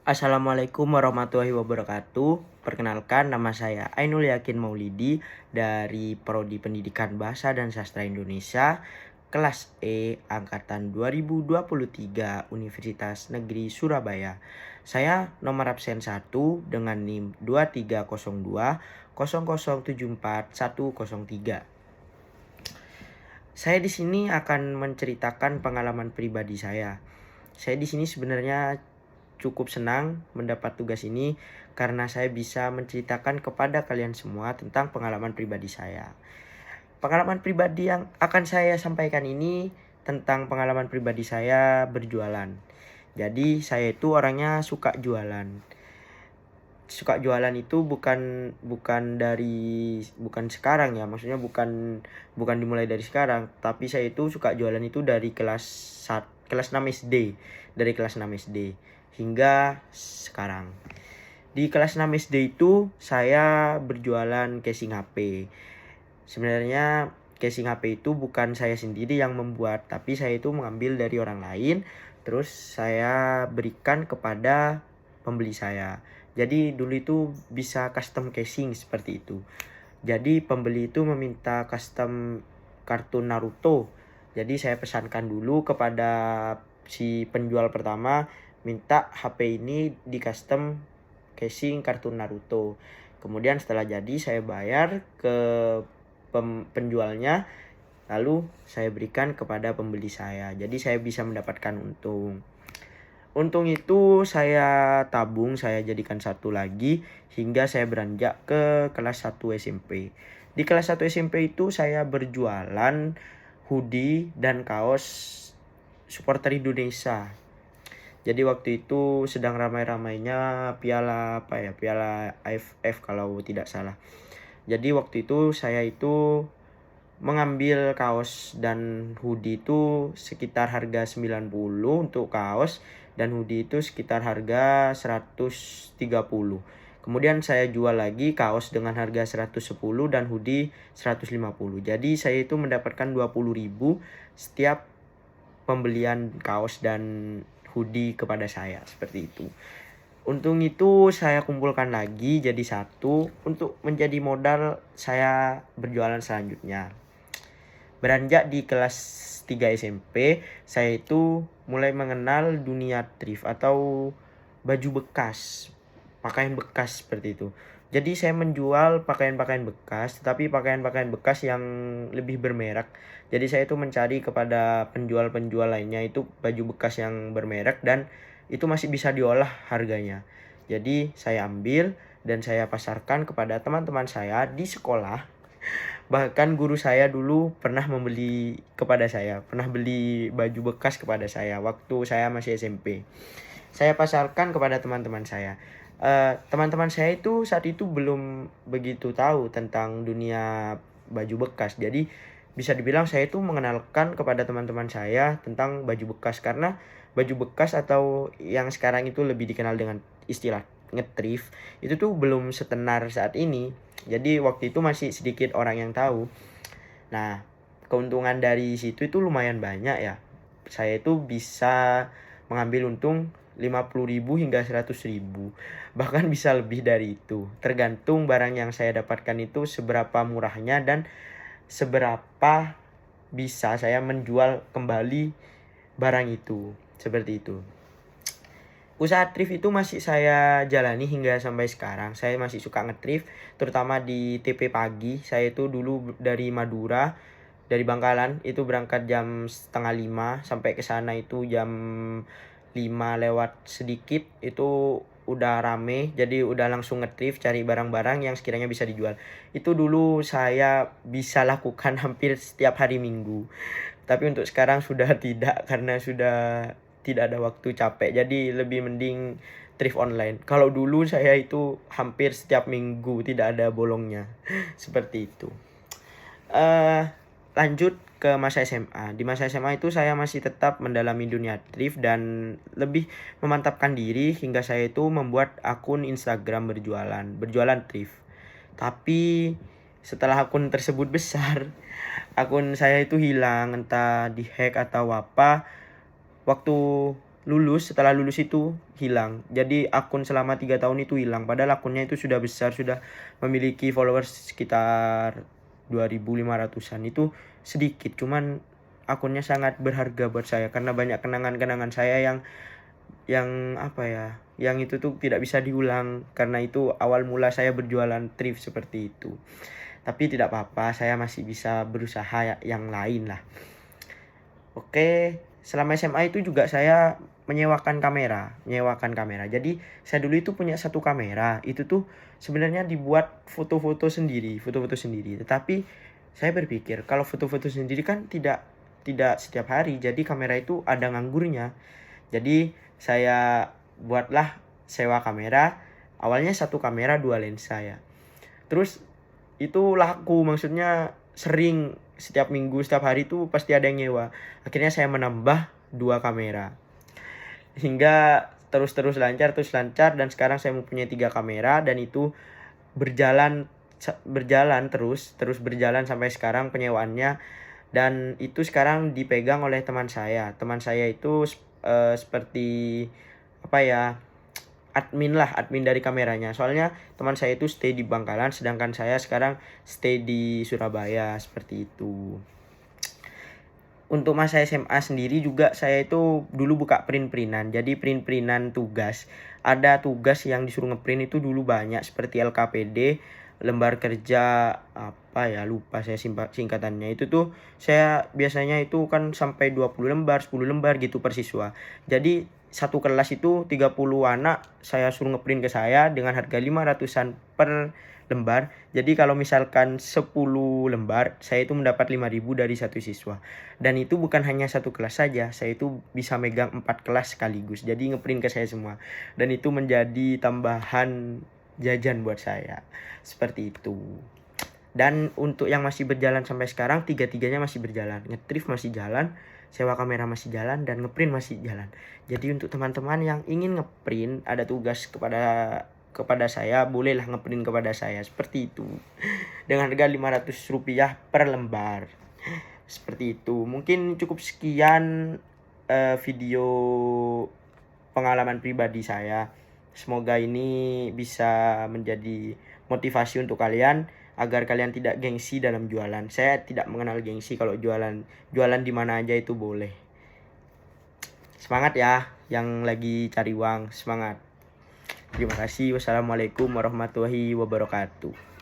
Assalamualaikum warahmatullahi wabarakatuh. Perkenalkan, nama saya Ainul Yakin Maulidi dari Prodi Pendidikan Bahasa dan Sastra Indonesia, kelas E angkatan 2023 Universitas Negeri Surabaya. Saya nomor absen 1 dengan NIM 2302 Saya di sini akan menceritakan pengalaman pribadi saya. Saya di sini sebenarnya cukup senang mendapat tugas ini karena saya bisa menceritakan kepada kalian semua tentang pengalaman pribadi saya. Pengalaman pribadi yang akan saya sampaikan ini tentang pengalaman pribadi saya berjualan. Jadi saya itu orangnya suka jualan. Suka jualan itu bukan sekarang ya, maksudnya bukan dimulai dari sekarang, tapi saya itu suka jualan itu dari kelas 6 SD, dari kelas 6 SD hingga sekarang. Di kelas 6 SD itu saya berjualan casing HP. Sebenarnya casing HP itu bukan saya sendiri yang membuat, tapi saya itu mengambil dari orang lain, terus saya berikan kepada pembeli saya. Jadi dulu itu bisa custom casing seperti itu. Jadi pembeli itu meminta custom kartun Naruto. Jadi saya pesankan dulu kepada si penjual pertama, minta HP ini di custom casing kartun Naruto. Kemudian setelah jadi saya bayar ke penjualnya, lalu saya berikan kepada pembeli saya. Jadi saya bisa mendapatkan untung. Untung itu saya tabung, saya jadikan satu lagi hingga saya beranjak ke kelas 1 SMP. Di kelas 1 SMP itu saya berjualan hoodie dan kaos supporter Indonesia. Jadi waktu itu sedang ramai-ramainya Piala AFF kalau tidak salah. Jadi waktu itu saya itu mengambil kaos dan hoodie itu sekitar harga 90 untuk kaos, dan hoodie itu sekitar harga 130. Kemudian saya jual lagi kaos dengan harga 110 dan hoodie 150. Jadi saya itu mendapatkan 20.000 setiap pembelian kaos dan hoodie kepada saya, seperti itu. Untung itu saya kumpulkan lagi jadi satu untuk menjadi modal saya berjualan selanjutnya. Beranjak di kelas 3 SMP, saya itu mulai mengenal dunia thrift atau baju bekas, pakaian bekas seperti itu. Jadi saya menjual pakaian-pakaian bekas, tetapi pakaian-pakaian bekas yang lebih bermerek. Jadi saya itu mencari kepada penjual-penjual lainnya itu baju bekas yang bermerek dan itu masih bisa diolah harganya. Jadi saya ambil dan saya pasarkan kepada teman-teman saya di sekolah. Bahkan guru saya dulu pernah pernah beli baju bekas kepada saya waktu saya masih SMP. Saya pasarkan kepada teman-teman saya. Teman-teman saya itu saat itu belum begitu tahu tentang dunia baju bekas. Jadi bisa dibilang saya itu mengenalkan kepada teman-teman saya tentang baju bekas, karena baju bekas atau yang sekarang itu lebih dikenal dengan istilah ngetrif itu tuh belum setenar saat ini. Jadi waktu itu masih sedikit orang yang tahu. Nah, keuntungan dari situ itu lumayan banyak ya. Saya itu bisa mengambil untung 50.000 hingga 100.000. Bahkan bisa lebih dari itu. Tergantung barang yang saya dapatkan itu seberapa murahnya dan seberapa bisa saya menjual kembali barang itu. Seperti itu. Usaha thrift itu masih saya jalani hingga sampai sekarang. Saya masih suka nge-thrift, terutama di TP pagi. Saya itu dulu dari Madura, dari Bangkalan, itu berangkat jam setengah 5 sampai ke sana itu jam 5 lewat sedikit, itu udah rame. Jadi udah langsung nge-thrift cari barang-barang yang sekiranya bisa dijual. Itu dulu saya bisa lakukan hampir setiap hari Minggu. Tapi untuk sekarang sudah tidak, karena sudah tidak ada waktu, capek. Jadi lebih mending thrift online. Kalau dulu saya itu hampir setiap minggu tidak ada bolongnya. Seperti itu. Lanjut ke masa SMA. Di masa SMA itu saya masih tetap mendalami dunia thrift dan lebih memantapkan diri hingga saya itu membuat akun Instagram berjualan thrift. Tapi setelah akun tersebut besar, akun saya itu hilang, entah dihack atau apa. Waktu setelah lulus itu hilang. Jadi akun selama 3 tahun itu hilang, padahal akunnya itu sudah besar, sudah memiliki followers sekitar 2.500-an. Itu sedikit, cuman akunnya sangat berharga buat saya karena banyak kenangan-kenangan saya yang apa ya, yang itu tuh tidak bisa diulang karena itu awal mula saya berjualan thrift seperti itu. Tapi tidak apa-apa, saya masih bisa berusaha yang lain lah. Oke, selama SMA itu juga saya menyewakan kamera. Jadi saya dulu itu punya satu kamera, itu tuh sebenarnya dibuat foto-foto sendiri. Tetapi saya berpikir kalau foto-foto sendiri kan tidak setiap hari, jadi kamera itu ada nganggurnya. Jadi saya buatlah sewa kamera. Awalnya satu kamera 2 lensa ya. Terus itu laku, maksudnya sering, setiap minggu, setiap hari itu pasti ada yang nyewa. Akhirnya saya menambah 2 kamera. Hingga terus lancar dan sekarang saya mempunyai 3 kamera dan itu berjalan terus berjalan sampai sekarang penyewaannya, dan itu sekarang dipegang oleh teman saya. Teman saya itu seperti apa ya, admin dari kameranya. Soalnya teman saya itu stay di Bangkalan, sedangkan saya sekarang stay di Surabaya, seperti itu. Untuk masa SMA sendiri juga saya itu dulu buka print-printan. Jadi print-printan tugas. Ada tugas yang disuruh ngeprint itu dulu banyak, seperti LKPD, lembar kerja apa ya, lupa saya singkatannya. Itu tuh saya biasanya itu kan sampai 20 lembar, 10 lembar gitu per siswa. Jadi satu kelas itu 30 anak saya suruh ngeprint ke saya dengan harga 500-an per lembar. Jadi kalau misalkan 10 lembar, saya itu mendapat 5.000 dari satu siswa. Dan itu bukan hanya satu kelas saja, saya itu bisa megang 4 kelas sekaligus. Jadi ngeprint ke saya semua. Dan itu menjadi tambahan jajan buat saya. Seperti itu. Dan untuk yang masih berjalan sampai sekarang, 3-tiganya masih berjalan. Nge-thrift masih jalan, sewa kamera masih jalan, dan ngeprint masih jalan. Jadi untuk teman-teman yang ingin ngeprint, ada tugas kepada saya, bolehlah ngeprint kepada saya, seperti itu. Dengan harga Rp500 per lembar. Seperti itu. Mungkin cukup sekian video pengalaman pribadi saya. Semoga ini bisa menjadi motivasi untuk kalian agar kalian tidak gengsi dalam jualan. Saya tidak mengenal gengsi, kalau jualan di mana aja itu boleh. Semangat ya yang lagi cari uang, semangat. Terima kasih. Wassalamualaikum warahmatullahi wabarakatuh.